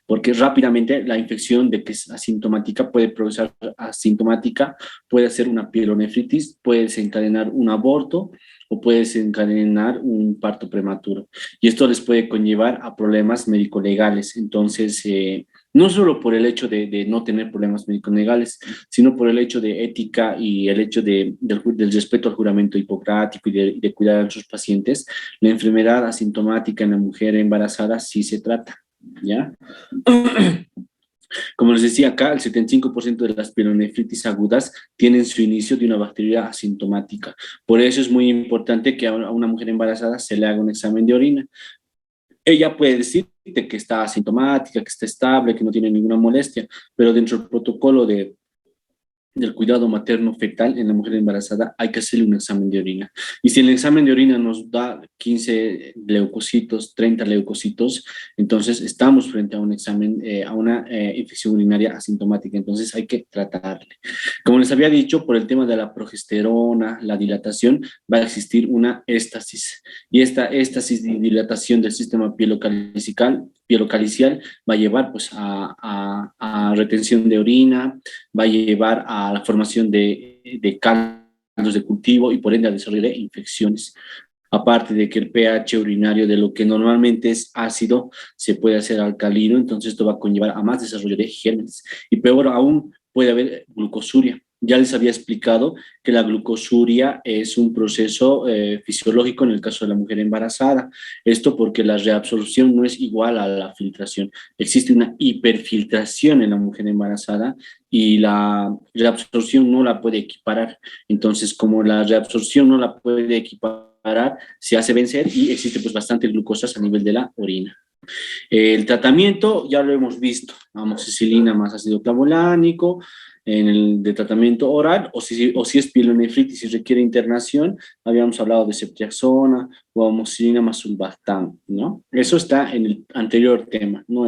porque rápidamente la infección de que es asintomática puede progresar asintomática, puede hacer una pielonefritis, puede desencadenar un aborto o puede desencadenar un parto prematuro. Y esto les puede conllevar a problemas médico-legales. Entonces, no solo por el hecho de no tener problemas médico-legales, sino por el hecho de ética y el hecho del respeto al juramento hipocrático y de cuidar a sus pacientes, la enfermedad asintomática en la mujer embarazada sí se trata, ¿ya? Como les decía acá, el 75% de las pielonefritis agudas tienen su inicio de una bacteria asintomática. Por eso es muy importante que a una mujer embarazada se le haga un examen de orina. Ella puede decirte que está asintomática, que está estable, que no tiene ninguna molestia, pero dentro del protocolo del cuidado materno fetal en la mujer embarazada, hay que hacerle un examen de orina. Y si el examen de orina nos da 15 leucocitos, 30 leucocitos, entonces estamos frente a un examen, a una infección urinaria asintomática, entonces hay que tratarle. Como les había dicho, por el tema de la progesterona, la dilatación, va a existir una éstasis. Y esta éstasis y dilatación del sistema pielocalicial va a llevar pues a retención de orina, va a llevar a la formación de caldos de cultivo y por ende al desarrollo de infecciones. Aparte de que el pH urinario de lo que normalmente es ácido se puede hacer alcalino, entonces esto va a conllevar a más desarrollo de gérmenes. Y peor aún, puede haber glucosuria. Ya les había explicado que la glucosuria es un proceso fisiológico en el caso de la mujer embarazada. Esto porque la reabsorción no es igual a la filtración. Existe una hiperfiltración en la mujer embarazada y la reabsorción no la puede equiparar. Entonces, como la reabsorción no la puede equiparar, se hace vencer y existe pues bastante glucosas a nivel de la orina. El tratamiento ya lo hemos visto, amoxicilina más ácido clavulánico en el de tratamiento oral, o si es pielonefritis y requiere internación, habíamos hablado de ceftriaxona o amoxicilina más sulbactam, ¿no? Eso está en el anterior tema, no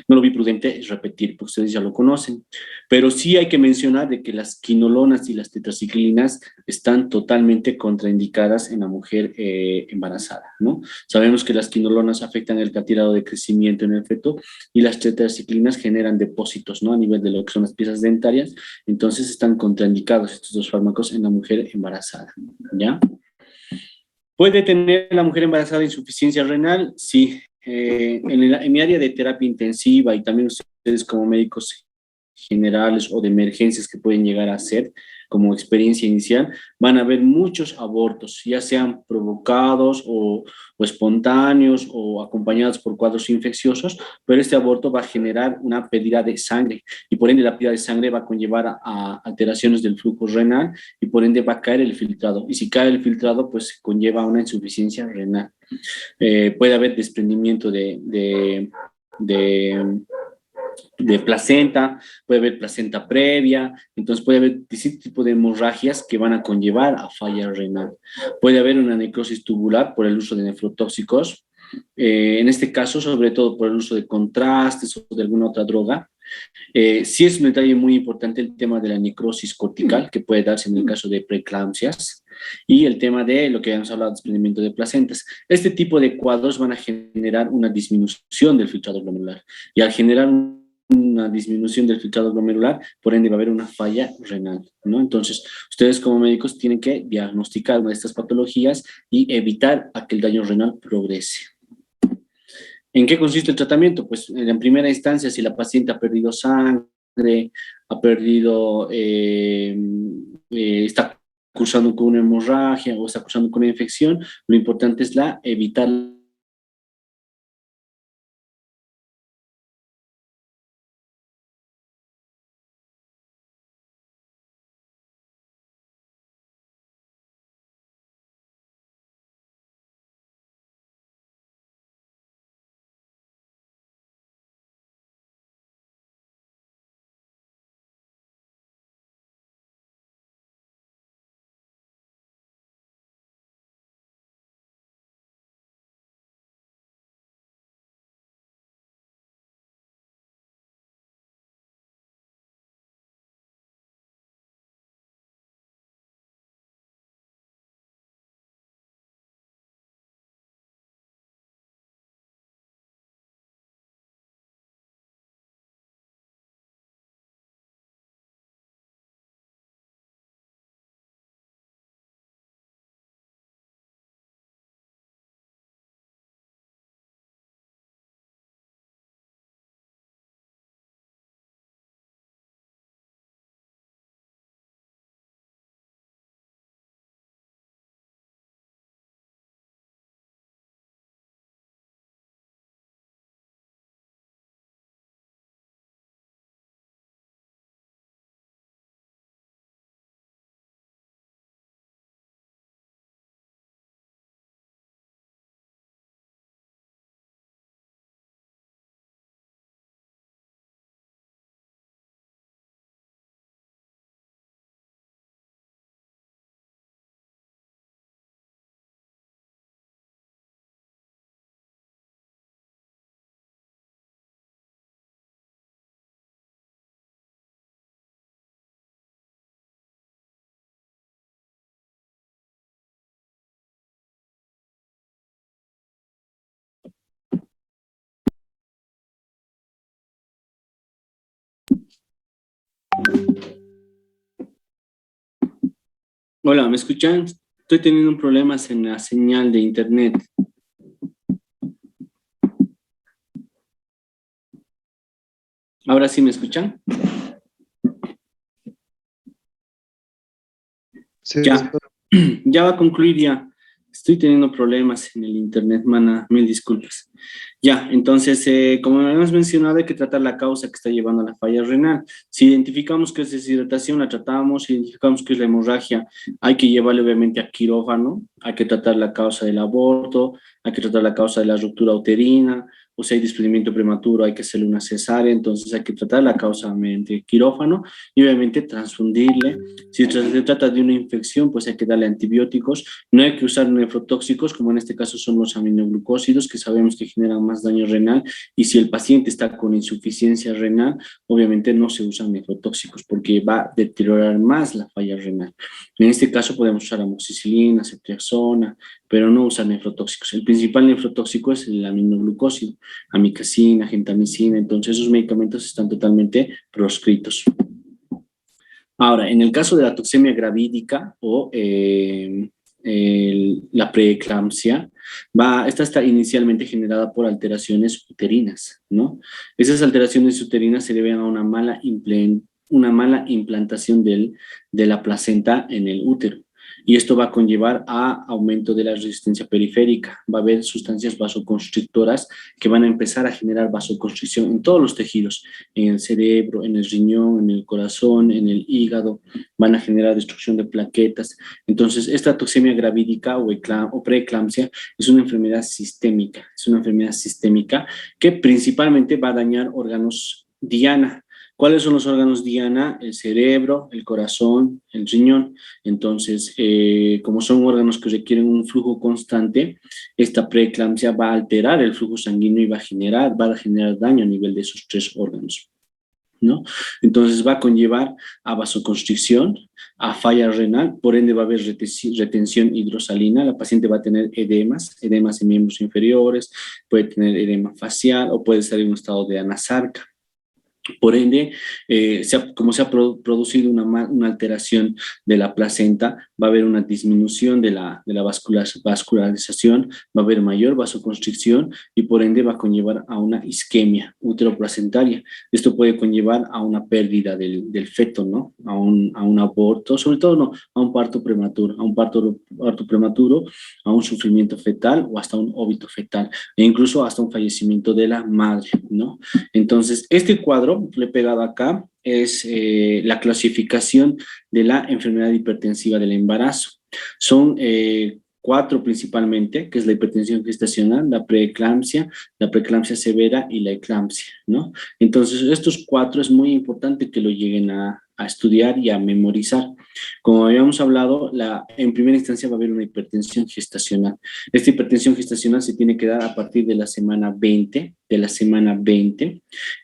lo vi prudente repetir, porque ustedes ya lo conocen. Pero sí hay que mencionar de que las quinolonas y las tetraciclinas están totalmente contraindicadas en la mujer embarazada, ¿no? Sabemos que las quinolonas afectan el catilado de crecimiento en el feto y las tetraciclinas generan depósitos, ¿no? A nivel de lo que son las piezas dentarias, entonces están contraindicados estos dos fármacos en la mujer embarazada, ¿ya? ¿Puede tener la mujer embarazada insuficiencia renal? Sí. En mi área de terapia intensiva y también ustedes como médicos generales o de emergencias que pueden llegar a hacer como experiencia inicial, van a haber muchos abortos, ya sean provocados o espontáneos o acompañados por cuadros infecciosos, pero este aborto va a generar una pérdida de sangre y por ende la pérdida de sangre va a conllevar a alteraciones del flujo renal y por ende va a caer el filtrado. Y si cae el filtrado, pues conlleva una insuficiencia renal. Puede haber desprendimiento de, de placenta, puede haber placenta previa, entonces puede haber distintos tipos de hemorragias que van a conllevar a falla renal. Puede haber una necrosis tubular por el uso de nefrotóxicos, en este caso sobre todo por el uso de contrastes o de alguna otra droga. Sí es un detalle muy importante el tema de la necrosis cortical que puede darse en el caso de preeclampsias y el tema de lo que habíamos hablado, desprendimiento de placentas. Este tipo de cuadros van a generar una disminución del filtrado glomerular y al generar una disminución del filtrado glomerular, por ende va a haber una falla renal, ¿no? Entonces, ustedes como médicos tienen que diagnosticar una de estas patologías y evitar a que el daño renal progrese. ¿En qué consiste el tratamiento? Pues en primera instancia, si la paciente ha perdido sangre, ha perdido, está cursando con una hemorragia o está cursando con una infección, lo importante es evitar Hola, ¿me escuchan? Estoy teniendo problemas en la señal de internet. ¿Ahora sí me escuchan? Sí, Ya, ya va a concluir ya. Estoy teniendo problemas en el internet, mana, mil disculpas. Ya, entonces, como habíamos mencionado, hay que tratar la causa que está llevando a la falla renal. Si identificamos que es deshidratación, la tratamos. Si identificamos que es la hemorragia, hay que llevarle obviamente a quirófano. Hay que tratar la causa del aborto, hay que tratar la causa de la ruptura uterina, o si hay desprendimiento prematuro, hay que hacerle una cesárea. Entonces, hay que tratar la causa mediante quirófano y obviamente transfundirle. Si se trata de una infección, pues hay que darle antibióticos. No hay que usar nefrotóxicos, como en este caso son los aminoglucósidos, que sabemos que generan más daño renal. Y si el paciente está con insuficiencia renal, obviamente no se usan nefrotóxicos porque va a deteriorar más la falla renal. En este caso podemos usar amoxicilina, ceftriaxona, pero no usar nefrotóxicos. El principal nefrotóxico es el aminoglucósido, amicacina, gentamicina. Entonces esos medicamentos están totalmente proscritos. Ahora, en el caso de la toxemia gravídica o la preeclampsia, esta está inicialmente generada por alteraciones uterinas, ¿no? Esas alteraciones uterinas se deben a una mala implantación de la placenta en el útero. Y esto va a conllevar a aumento de la resistencia periférica. Va a haber sustancias vasoconstrictoras que van a empezar a generar vasoconstricción en todos los tejidos, en el cerebro, en el riñón, en el corazón, en el hígado, van a generar destrucción de plaquetas. Entonces, esta toxemia gravídica o preeclampsia es una enfermedad sistémica, que principalmente va a dañar órganos diana. ¿Cuáles son los órganos diana? El cerebro, el corazón, el riñón. Entonces, como son órganos que requieren un flujo constante, esta preeclampsia va a alterar el flujo sanguíneo y va a generar daño a nivel de esos tres órganos, ¿no? Entonces va a conllevar a vasoconstricción, a falla renal, por ende va a haber retención hidrosalina, la paciente va a tener edemas en miembros inferiores, puede tener edema facial o puede estar en un estado de anasarca. Por ende, como se ha producido una alteración de la placenta, va a haber una disminución de la vascularización, va a haber mayor vasoconstricción y por ende va a conllevar a una isquemia uteroplacentaria. Esto puede conllevar a una pérdida del feto, ¿no? A un aborto, sobre todo no, a un parto prematuro, a un sufrimiento fetal o hasta un óbito fetal e incluso hasta un fallecimiento de la madre, ¿no? Entonces, este cuadro, le he pegado acá, es la clasificación de la enfermedad hipertensiva del embarazo. Son cuatro principalmente, que es la hipertensión gestacional, la preeclampsia severa y la eclampsia, ¿no? Entonces, estos cuatro es muy importante que lo lleguen a estudiar y a memorizar. Como habíamos hablado, en primera instancia va a haber una hipertensión gestacional. Esta hipertensión gestacional se tiene que dar a partir de la semana 20,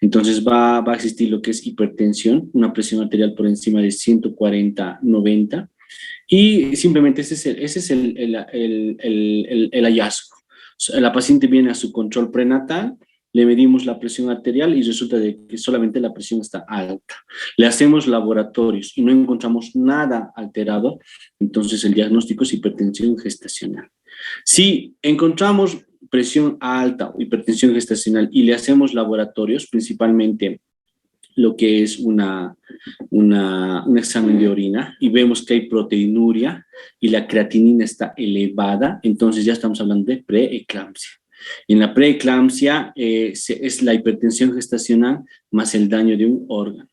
entonces va a existir lo que es hipertensión, una presión arterial por encima de 140/90, y simplemente ese es el hallazgo. La paciente viene a su control prenatal, le medimos la presión arterial y resulta de que solamente la presión está alta. Le hacemos laboratorios y no encontramos nada alterado, entonces el diagnóstico es hipertensión gestacional. Si encontramos presión alta o hipertensión gestacional y le hacemos laboratorios, principalmente lo que es un examen de orina y vemos que hay proteinuria y la creatinina está elevada, entonces ya estamos hablando de preeclampsia. En la preeclampsia es la hipertensión gestacional más el daño de un órgano,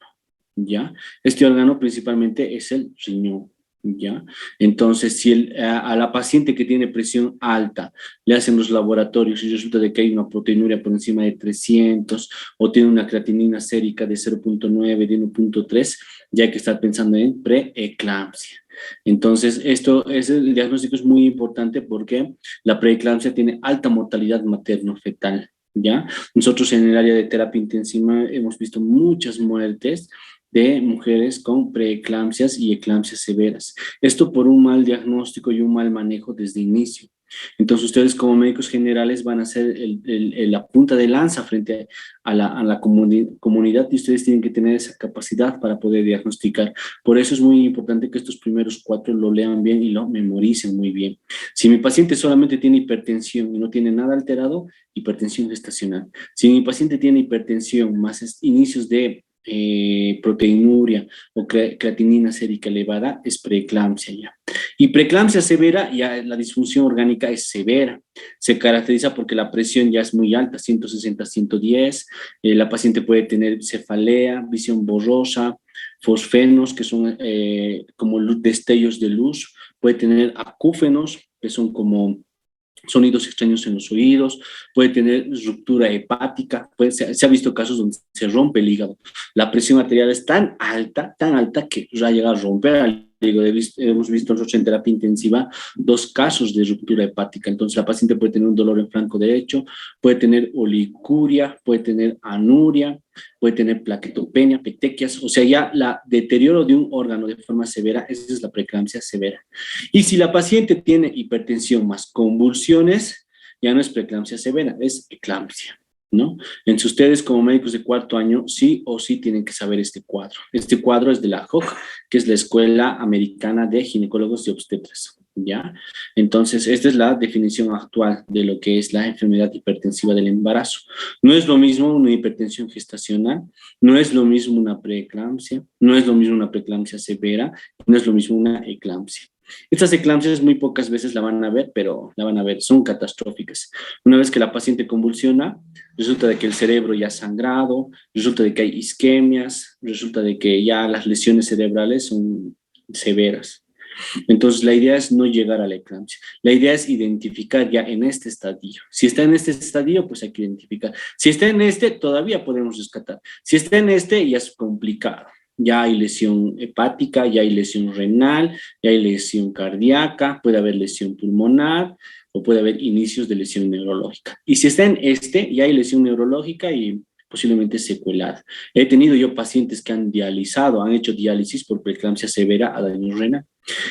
¿ya? Este órgano principalmente es el riñón, ¿ya? Entonces, si a la paciente que tiene presión alta le hacen los laboratorios y resulta de que hay una proteinuria por encima de 300 o tiene una creatinina sérica de 0.9, de 1.3, ya hay que estar pensando en preeclampsia. Entonces, el diagnóstico es muy importante porque la preeclampsia tiene alta mortalidad materno-fetal, ¿ya? Nosotros en el área de terapia intensiva hemos visto muchas muertes de mujeres con preeclampsias y eclampsias severas. Esto por un mal diagnóstico y un mal manejo desde inicio. Entonces ustedes como médicos generales van a ser la punta de lanza frente a la comunidad y ustedes tienen que tener esa capacidad para poder diagnosticar. Por eso es muy importante que estos primeros 4 lo lean bien y lo memoricen muy bien. Si mi paciente solamente tiene hipertensión y no tiene nada alterado, hipertensión gestacional. Si mi paciente tiene hipertensión más inicios de proteinuria o creatinina sérica elevada, es preeclampsia ya. Y preeclampsia severa, ya la disfunción orgánica es severa. Se caracteriza porque la presión ya es muy alta, 160, 110. La paciente puede tener cefalea, visión borrosa, fosfenos, que son como destellos de luz. Puede tener acúfenos, que son como sonidos extraños en los oídos, puede tener ruptura hepática, se ha visto casos donde se rompe el hígado. La presión arterial es tan alta que ya llega a romper al hígado. Hemos visto en terapia intensiva 2 casos de ruptura hepática. Entonces la paciente puede tener un dolor en flanco derecho, puede tener olicuria, puede tener anuria, puede tener plaquetopenia, petequias, o sea, ya la deterioro de un órgano de forma severa, esa es la preeclampsia severa. Y si la paciente tiene hipertensión más convulsiones, ya no es preeclampsia severa, es eclampsia, ¿no? Entonces ustedes como médicos de 4º año sí o sí tienen que saber este cuadro. Este cuadro es de la HOC, que es la Escuela Americana de Ginecólogos y Obstetras, ¿ya? Entonces, esta es la definición actual de lo que es la enfermedad hipertensiva del embarazo. No es lo mismo una hipertensión gestacional, no es lo mismo una preeclampsia, no es lo mismo una preeclampsia severa, no es lo mismo una eclampsia. Estas eclampsias muy pocas veces la van a ver, pero la van a ver, son catastróficas. Una vez que la paciente convulsiona, resulta de que el cerebro ya ha sangrado, resulta de que hay isquemias, resulta de que ya las lesiones cerebrales son severas. Entonces, la idea es no llegar a la eclampsia. La idea es identificar ya en este estadio. Si está en este estadio, pues hay que identificar. Si está en este, todavía podemos rescatar. Si está en este, ya es complicado. Ya hay lesión hepática, ya hay lesión renal, ya hay lesión cardíaca, puede haber lesión pulmonar o puede haber inicios de lesión neurológica. Y si está en este, ya hay lesión neurológica y posiblemente secuelada. He tenido yo pacientes que han dializado, han hecho diálisis por preeclampsia severa a daño renal.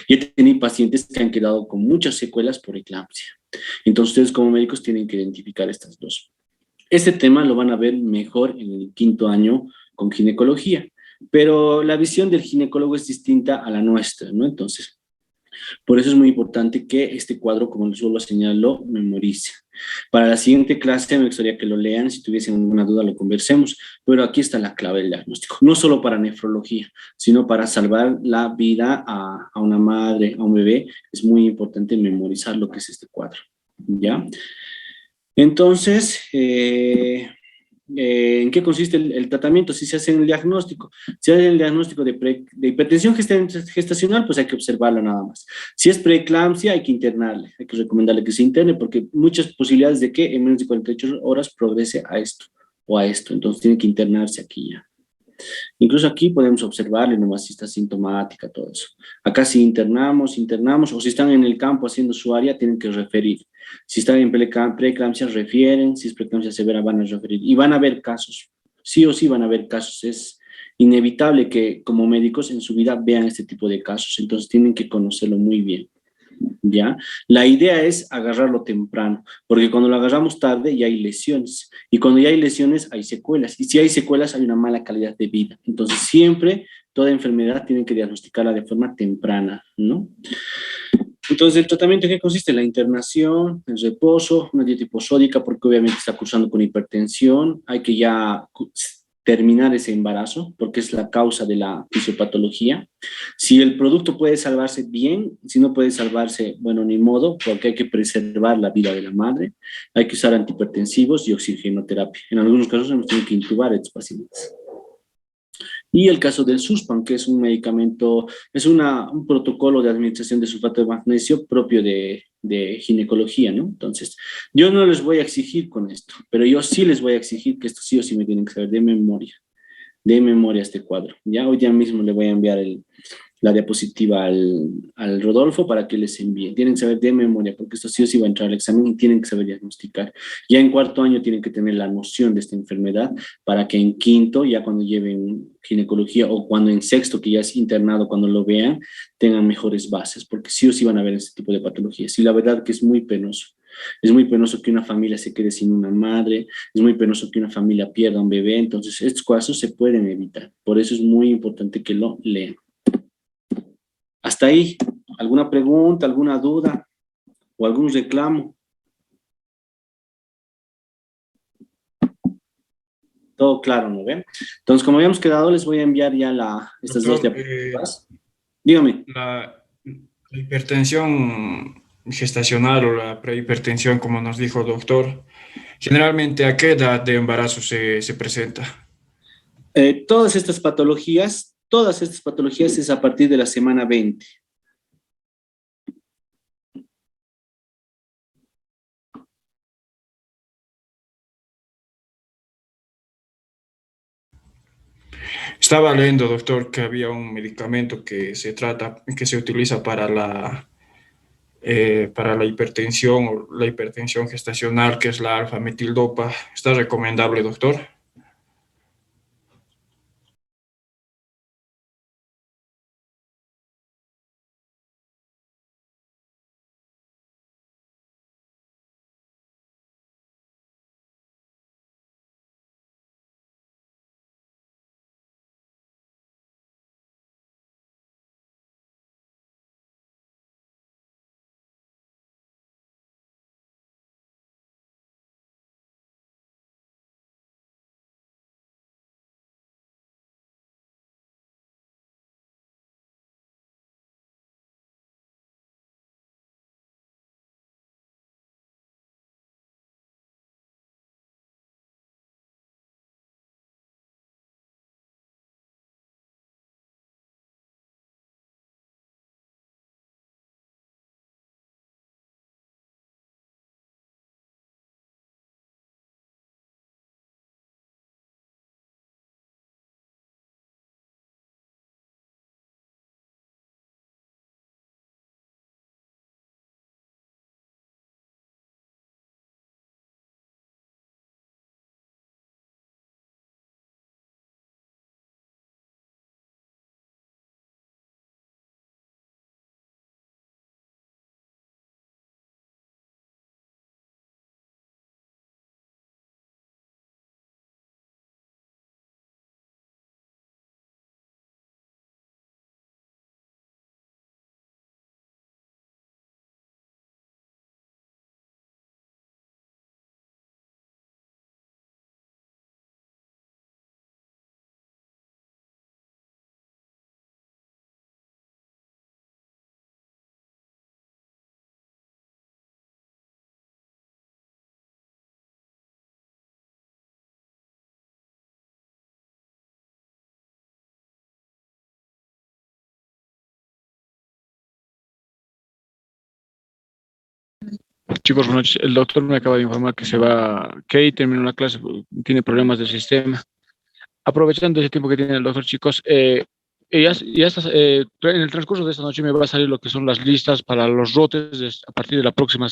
Y he tenido pacientes que han quedado con muchas secuelas por eclampsia. Entonces, ustedes como médicos tienen que identificar estas dos. Este tema lo van a ver mejor en el 5º año con ginecología, pero la visión del ginecólogo es distinta a la nuestra, ¿no? Entonces, por eso es muy importante que este cuadro, como les vuelvo a señalar, lo memorice. Para la siguiente clase me gustaría que lo lean, si tuviesen alguna duda lo conversemos, pero aquí está la clave del diagnóstico, no solo para nefrología, sino para salvar la vida a una madre, a un bebé, es muy importante memorizar lo que es este cuadro, ¿ya? Entonces, ¿en qué consiste el tratamiento? Si se hace el diagnóstico, si hace el diagnóstico de hipertensión gestacional, pues hay que observarla nada más. Si es preeclampsia, hay que internarle, hay que recomendarle que se interne porque muchas posibilidades de que en menos de 48 horas progrese a esto o a esto, entonces tiene que internarse aquí ya. Incluso aquí podemos observarle nomás si está sintomática, todo eso. Acá si internamos, o si están en el campo haciendo su área, tienen que referir. Si están en preeclampsia, refieren, si es preeclampsia severa, van a referir. Y van a haber casos, sí o sí van a haber casos. Es inevitable que como médicos en su vida vean este tipo de casos, entonces tienen que conocerlo muy bien. ¿Ya? La idea es agarrarlo temprano, porque cuando lo agarramos tarde ya hay lesiones, y cuando ya hay lesiones hay secuelas, y si hay secuelas hay una mala calidad de vida. Entonces siempre toda enfermedad tienen que diagnosticarla de forma temprana, ¿no? Entonces, ¿el tratamiento en qué consiste? La internación, el reposo, una dieta hiposódica, porque obviamente está cursando con hipertensión, hay que ya terminar ese embarazo, porque es la causa de la fisiopatología. Si el producto puede salvarse bien, si no puede salvarse, bueno, ni modo, porque hay que preservar la vida de la madre, hay que usar antihipertensivos y oxigenoterapia. En algunos casos hemos tenido que intubar a estos pacientes. Y el caso del Suspam, que es un medicamento, es un protocolo de administración de sulfato de magnesio propio de ginecología, ¿no? Entonces, yo no les voy a exigir con esto, pero yo sí les voy a exigir que esto sí o sí me tienen que saber de memoria este cuadro. Ya hoy día mismo le voy a enviar la diapositiva al Rodolfo para que les envíe. Tienen que saber de memoria, porque esto sí o sí va a entrar al examen y tienen que saber diagnosticar. Ya en cuarto año tienen que tener la noción de esta enfermedad para que en quinto, ya cuando lleven ginecología o cuando en sexto, que ya es internado, cuando lo vean, tengan mejores bases, porque sí o sí van a ver este tipo de patologías. Y la verdad que es muy penoso. Es muy penoso que una familia se quede sin una madre, es muy penoso que una familia pierda un bebé, entonces estos casos se pueden evitar. Por eso es muy importante que lo lean. Hasta ahí, ¿alguna pregunta, alguna duda o algún reclamo? Todo claro, ¿no ven? Entonces, como habíamos quedado, les voy a enviar ya estas dos Doctor, diapositivas. Dígame. la hipertensión gestacional o la prehipertensión, como nos dijo el doctor, generalmente ¿a qué edad de embarazo se presenta? Todas estas patologías es a partir de la semana 20. Estaba leyendo, doctor, que había un medicamento que se utiliza para la hipertensión o la hipertensión gestacional, que es la alfa-metildopa. ¿Está recomendable, doctor? Chicos, buenas noches. El doctor me acaba de informar que se va, que ahí terminó la clase, tiene problemas del sistema. Aprovechando ese tiempo que tiene el doctor, chicos, en el transcurso de esta noche me va a salir lo que son las listas para los rotes a partir de la próxima